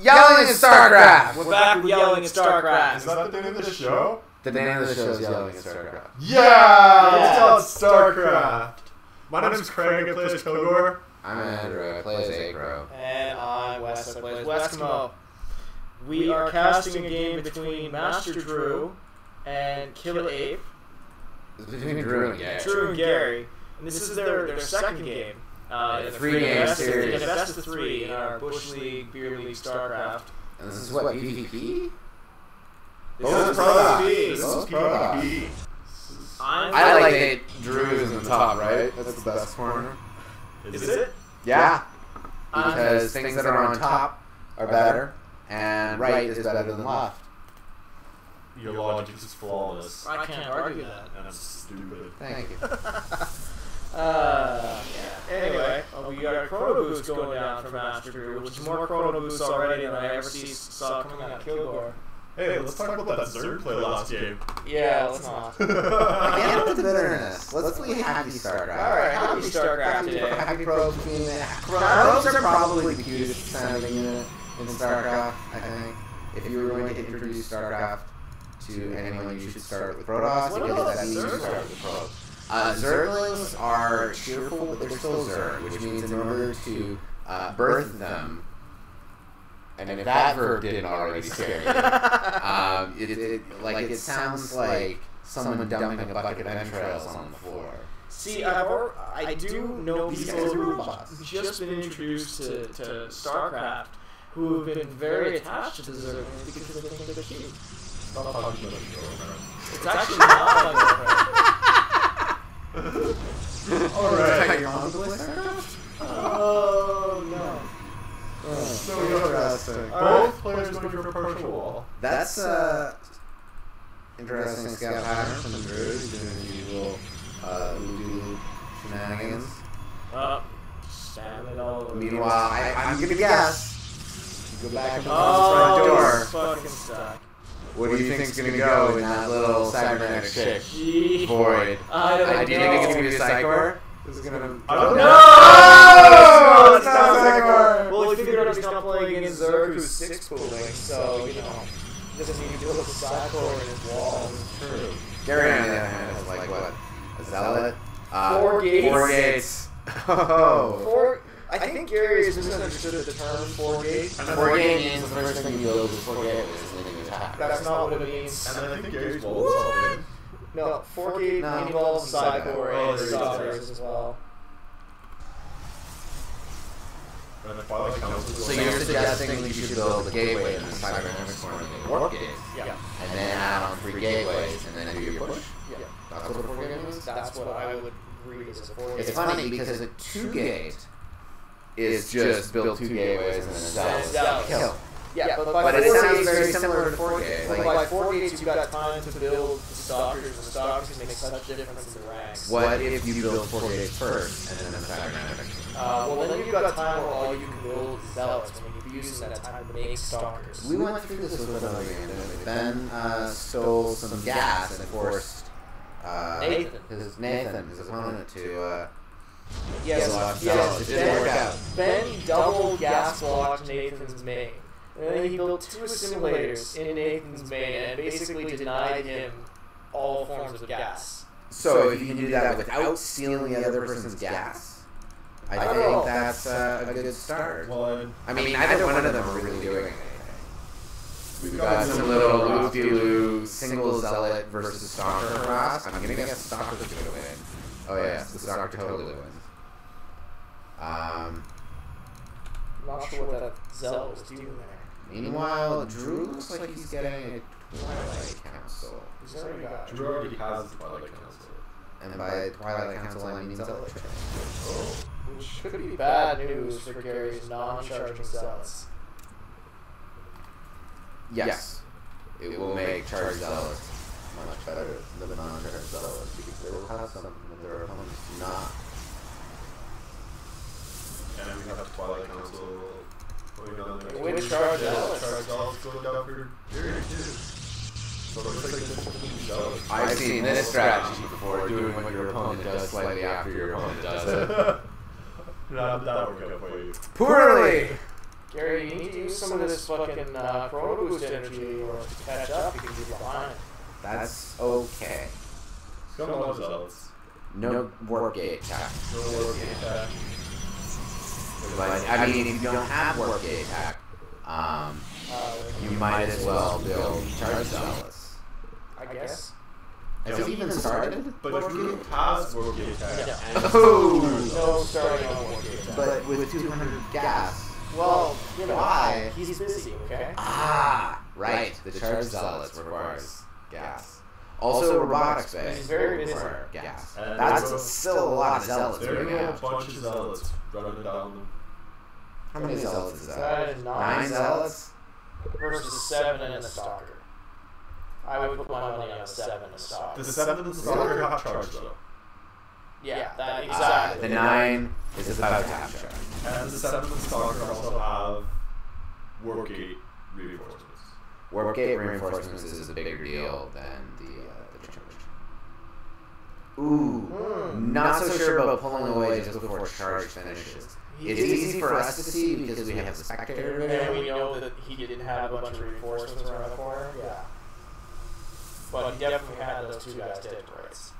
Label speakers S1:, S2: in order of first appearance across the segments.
S1: Yelling at Starcraft!
S2: We're back with Yelling at Starcraft.
S3: Is that the name of the show?
S1: The name of the show is Yelling at Starcraft.
S3: Yeah! Let's call it Starcraft. My name is Craig, I play as Kilgore.
S1: I'm Andrew, I play as Acro.
S2: And I'm Wes, I play as Weskimo. We are casting a game between MasterDrew and Kill Ape.
S1: It's between Drew and Gary.
S2: Drew and Gary. And this is their second game. In a
S1: three-game series.
S2: In a best of three in our Bush League, Beer League, Starcraft.
S1: And this is what, PvP?
S2: This is probably
S3: This is PvP.
S1: I like it. Drew's in the top, right? That's the best corner.
S2: Is it?
S1: Yeah. Because things that are on top are better, and right is better than left.
S3: Your logic is flawless.
S2: I can't argue that.
S3: That's stupid.
S1: Thank you.
S2: Anyway, we got a Chrono Boost going down for MasterDrew, which is more Chrono Boosts already than I ever saw coming out of Kilgore.
S3: Hey, let's talk about that Zerg play last game.
S2: Yeah, let's not.
S1: I can't with the bitterness. Let's play Happy Starcraft.
S2: Alright, Happy Starcraft today.
S1: Happy probes being there. Probes are probably the cutest sounding unit in Starcraft, I think. If you were going to introduce Starcraft to anyone, you should start with Protoss, because that means you start with probes. Zerglings are cheerful, but they're still Zerg, which means in order to birth them, and if that verb didn't already scare you, it sounds like someone dumping a bucket of entrails on the floor.
S2: See, I do know people who have just been introduced to Starcraft who have been very attached to the Zerglings because they think they're cute.
S3: Stop talking about it.
S2: It's actually not my girlfriend.
S3: Alright.
S1: Your mom plays Starcraft?
S2: Oh, no.
S1: So interesting.
S3: Both players going for partial wall.
S1: That's interesting scout pattern from the Drew. He's doing the usual voodoo shenanigans.
S2: Stab it all over.
S1: Meanwhile, I'm gonna guess. You go back and the
S2: front door. Fucking stuck.
S1: What do you think's gonna go in that little cybernetic chick?
S2: Gee.
S1: Void.
S2: I don't know.
S1: Do you think it's gonna be a Psychor? Is it gonna?
S3: I don't
S2: No!
S1: No!
S2: It's not Psychor! Well, we figured out he's not playing against Zerg, who's 6 pooling, so, you know, he doesn't need to deal with the Psychor in his wall.
S1: True. Gary, on the other hand, is like what? A zealot?
S2: 4 gates.
S1: 4 gates. Oh.
S2: I think Gary has misunderstood the term 4 gate.
S1: 4 gate means the first thing you build is 4 gateways, and then you attack.
S2: That's not what it means.
S3: And then I think Gary's wall is something.
S2: No, 4 gate involves Psychor and Stalkers as well.
S1: So you're suggesting we should build a gateway in the cybernetics corner and get warp gates?
S2: Yeah.
S1: And then add on 3 gateways and then do your push?
S2: Yeah.
S1: That's what a 4 gate means?
S2: That's what I would read as a 4 gate.
S1: It's funny because a 2 gate is just build 2 gateways and then
S2: Zealot.
S1: kill.
S2: Yeah,
S1: But it sounds very similar to 4 gate.
S2: Like, by 4 gates, you've got time to build the Stalkers, and the Stalkers can make such a difference in the ranks.
S1: What if you build 4 gates first and then the cybernetics?
S2: Well, then you've got time where all you can build is Zealots when you'd be using that time to make Stalkers.
S1: We went through this with another game, didn't we? Ben stole some gas and forced Nathan, his opponent, to
S2: Yes,
S1: it didn't work out.
S2: Ben double gas blocked Nathan's main. And then he built 2 assimilators in Nathan's main and basically denied him all forms of gas.
S1: So if you can do that without stealing the other person's gas, I think that's a good start.
S3: Well,
S1: I mean, neither one of them are really doing anything. We've got some little loop-de-loo single zealot versus stalker cross. I'm gonna guess stalker's gonna win. Oh yes, the stalker totally wins.
S2: Not sure what that zealot was doing there.
S1: Meanwhile, Drew looks like he's getting a Twilight Council.
S2: He's already got
S3: Drew already has the Twilight Council.
S1: And by Twilight Council, I mean zealot training.
S2: which could be bad news for Gary's non-charging zealots.
S1: Yes. It will make charge zealots much better than non-charge zealots because they will have something that their opponents do not.
S3: And we have Twilight Council going down there.
S2: Which charge zealots?
S3: Charge zealots going down for Gary too. So it looks like the zealots.
S1: I've seen this strategy before, doing what your opponent does slightly after your opponent does it.
S3: That'll work out for you.
S1: Poorly!
S2: Gary, you need to use some of this fucking Chrono Boost energy or to catch up because you're behind.
S1: That's okay.
S3: It's got a lot of zealots.
S1: No warp gate attack.
S3: No warp gate attack.
S1: But, I mean, if you don't have warp gate attack, you might as well build charge zealots.
S2: I guess.
S1: Has it even started?
S3: But Drew has warp gate attack.
S2: Yeah.
S3: And
S1: Oh!
S2: No starting on warp gate attack.
S1: But with 200 gas.
S2: Well, you know,
S1: Why?
S2: He's busy, okay?
S1: Ah, right. The charge zealots requires gas. Also, robotics base
S2: He's very busy.
S1: require gas.
S3: And
S1: That's still a lot of zealots
S3: there
S1: moving
S3: are a
S1: out.
S3: bunch of zealots running down them.
S1: How many zealots is that?
S2: That is
S1: 9 zealots?
S2: versus 7 and a stalker. I would put my money on 7 and a stalker.
S3: The 7 and the Stalker have charge though.
S2: Yeah, that exactly.
S1: The 9 is about to have charge.
S3: And the 7 and the Stalker also have warp gate reinforcements.
S1: Warp gate reinforcements is a bigger deal than the charge. Ooh, not so sure about pulling away just before charge finishes. It's easy for us to see because we have the spectator
S2: And
S1: video.
S2: we know that he didn't have a bunch of reinforcements around the corner. Yeah. But he definitely had those 2 guys dead to rights.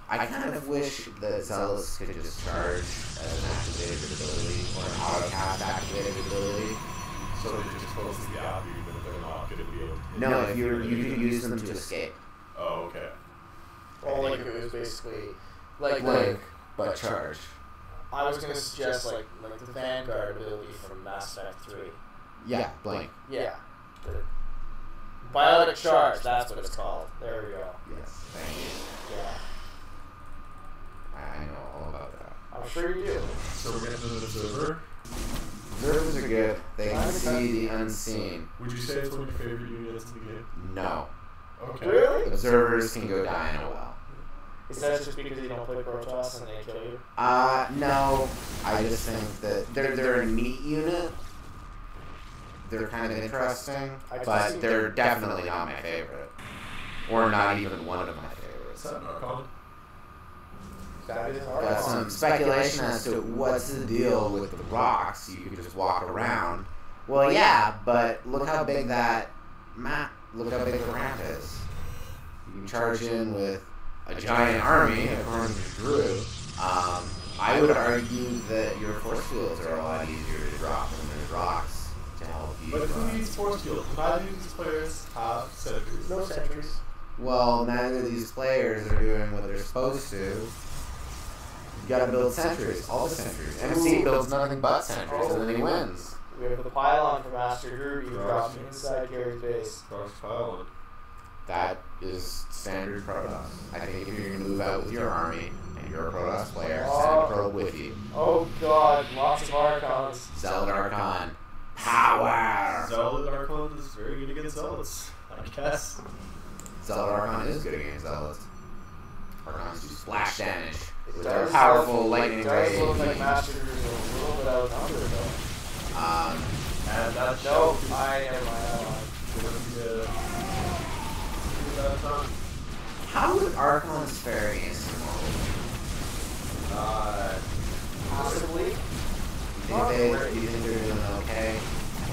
S1: I kind of wish that Zealous could just charge as an activated ability or an auto-cast activated ability.
S3: So they're just supposed to be out here, even if they're not going to be able to.
S1: No, if you could use them to escape.
S3: Oh, okay.
S2: Well, like it was basically like
S1: but charge.
S2: I was gonna suggest like the Vanguard ability from Mass Effect 3.
S1: Yeah, blink.
S2: Yeah. The Biotic Charge, that's what it's called. There we go.
S1: Yes, thank you.
S2: Yeah.
S1: I know all about that.
S2: I'm sure you do.
S3: So we're getting to the server.
S1: Observers are good. They can see the unseen.
S3: Would you say it's one of your favorite units in the game?
S1: No.
S3: Okay.
S2: Really?
S1: Observers can go die in a well.
S2: Is that just because you don't play Protoss and they kill you?
S1: No. I just think that they're a neat unit. They're kind of interesting, but they're definitely not my favorite. Or not even one of my favorites.
S3: Is that an Archon?
S1: Got some speculation as to what's the deal with the rocks. You can just walk around. Well, yeah, but look how big that map. Look how big the ramp is. You can charge in with a giant army, according to Drew. I would argue that your force fields are a lot easier to drop when there's rocks to help you.
S3: But who needs force field? Neither of these players have sentries.
S2: No sentries.
S1: Well, neither of these players are doing what they're supposed to. You gotta build sentries, all the sentries. MC builds nothing but sentries, and then he wins.
S2: We have the pylon from MasterDrew. You drop inside Gary's base.
S3: Cross pylon.
S1: That is standard Protoss. I think if you're gonna move out with your army, and you're a Protoss player, send a probe with you.
S2: Oh god, lots of Archons.
S1: Zealot Archon. Power!
S3: Zealot Archon is very good against Zealots, I guess.
S1: Zealot Archon is good against Zealots. Archons do splash damage with their
S2: Does
S1: powerful lightning
S2: It does look like
S1: rays.
S2: MasterDrew is a little bit outnumbered though.
S3: And that's
S2: No, I am my ally.
S1: How would Archons fare against
S2: Possibly.
S1: Do you think they're doing okay?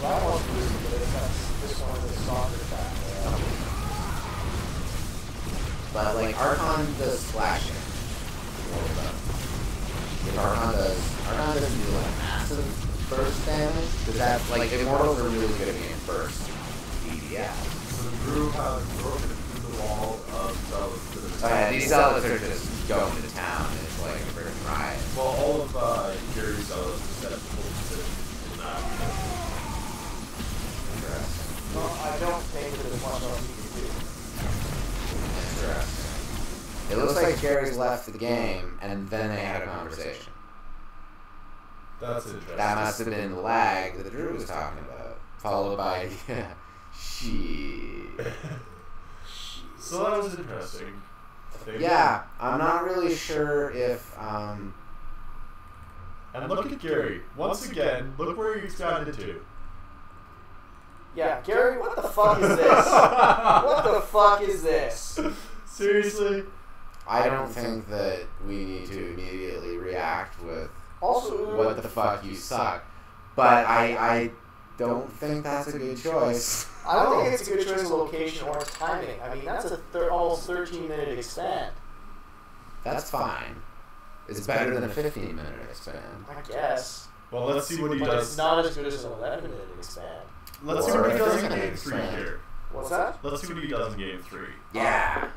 S2: Well, that one's boosted, but this one is a soccer attack.
S1: But like Archon does splashing. If Archon doesn't do like massive burst damage, because that's like Immortals are really good against burst. Yeah.
S3: So Drew has broken through the wall of Zealots to the
S1: Oh yeah, these Zealots are just going to town. It's like a freaking riot.
S3: Well, all of Gary's Zealots are set up to hold position in that.
S1: Interesting.
S2: Well, I don't think that there's much else you can do.
S1: Interesting. It looks like Gary's left the game, and then they had a conversation.
S3: That's interesting.
S1: That must have been the lag that Drew was talking about, followed by shit.
S3: So that was interesting.
S1: Yeah, I'm not really sure if
S3: And look at Gary. Once again, look where he's gotten into.
S2: Yeah, Gary, what the fuck is this? What the fuck is this?
S3: Seriously?
S1: I don't think that we need to immediately react with
S2: Also,
S1: what the fuck you suck. But I don't think that's a good choice.
S2: I don't think it's a good choice of location or timing. I mean, that's a almost 13-minute expand.
S1: That's fine. It's better than a 15-minute expand.
S2: I guess.
S3: Well, let's see what he
S2: But
S3: does.
S2: it's not as good as an 11-minute expand.
S3: Let's see what he does in Game 3 here.
S2: What's that?
S3: Let's see what he does in Game 3.
S1: Yeah.